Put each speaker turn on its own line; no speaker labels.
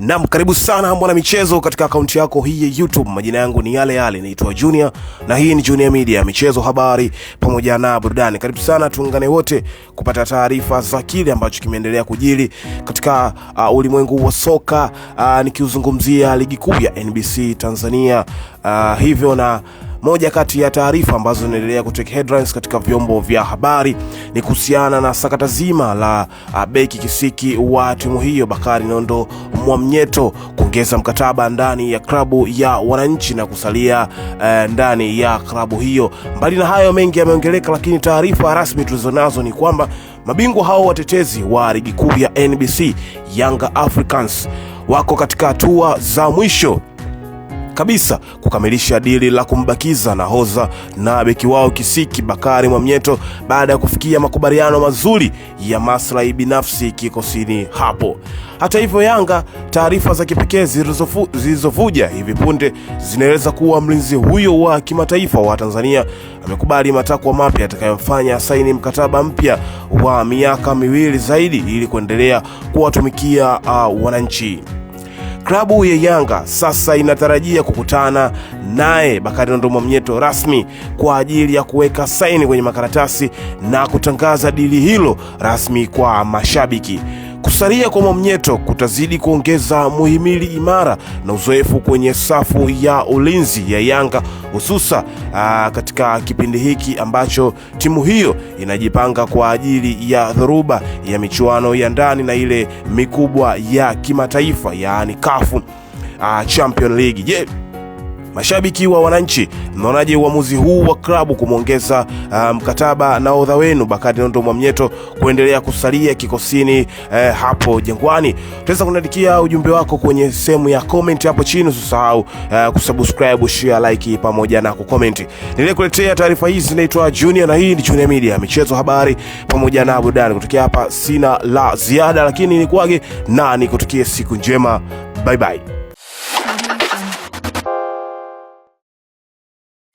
Naam, karibu sana mwana michezo katika akaunti yako hii ya YouTube. Majina yangu ni yale yale, naitwa Junior na hii ni Junior Media, michezo, habari pamoja na burudani. Karibu sana tuungane wote kupata taarifa za kile ambacho kimeendelea kujiri katika ulimwengu wa soka, nikiuzungumzia ligi kuu ya NBC Tanzania. Hivyo na moja kati ya taarifa ambazo zinaendelea kutake headlines katika vyombo vya habari ni kuhusiana na sakata zima la beki kisiki wa timu hiyo Bakari Nondo Mwamnyeto kuongeza mkataba ndani ya klabu ya Wananchi na kusalia ndani ya klabu hiyo. Mbali na hayo mengi yameongeleka, lakini taarifa rasmi tulizonazo ni kwamba mabingwa hao watetezi wa ligi kuu ya NBC Yanga Africans wako katika hatua za mwisho kabisa kukamilisha dili la kumbakiza nahodha na beki wao kisiki Bakari Mwamnyeto baada ya kufikia makubaliano mazuri ya maslahi binafsi kikosini hapo. Hata hivyo, Yanga, taarifa za kipekee zilizovuja hivi punde zinaeleza kuwa mlinzi huyo wa kimataifa wa Tanzania amekubali matakwa mapya atakayomfanya saini mkataba mpya wa miaka 2 zaidi ili kuendelea kuwatumikia Wananchi. Klabu ya Yanga sasa inatarajia kukutana naye Bakari Nondo Mwamnyeto rasmi kwa ajili ya kuweka saini kwenye makaratasi na kutangaza dili hilo rasmi kwa mashabiki. Kusalia kwa Mwamnyeto kutazidi kuongeza muhimili imara na uzoefu kwenye safu ya ulinzi ya Yanga, hususa katika kipindi hiki ambacho timu hiyo inajipanga kwa ajili ya dhoruba ya michuano ya ndani na ile mikubwa ya kimataifa, yaani CAF Champions League. Je, mashabiki wa Wananchi, mnaonaje uamuzi huu wa klabu kumongeza mkataba nahodha wenu Bakari Nondo Mwamnyeto kuendelea kusalia kikosini hapo Jangwani? Tunaweza kuniandikia ujumbe wako kwenye sehemu ya comment hapo chini. Usisahau kusubscribe, share, like pamoja na kucomment. Nilikuletea taarifa hizi, naitwa Junior na hii ni Junior Media, michezo, habari pamoja na burudani. Kutokea hapa sina la ziada, lakini nikuage na nikutakie siku njema. Bye bye.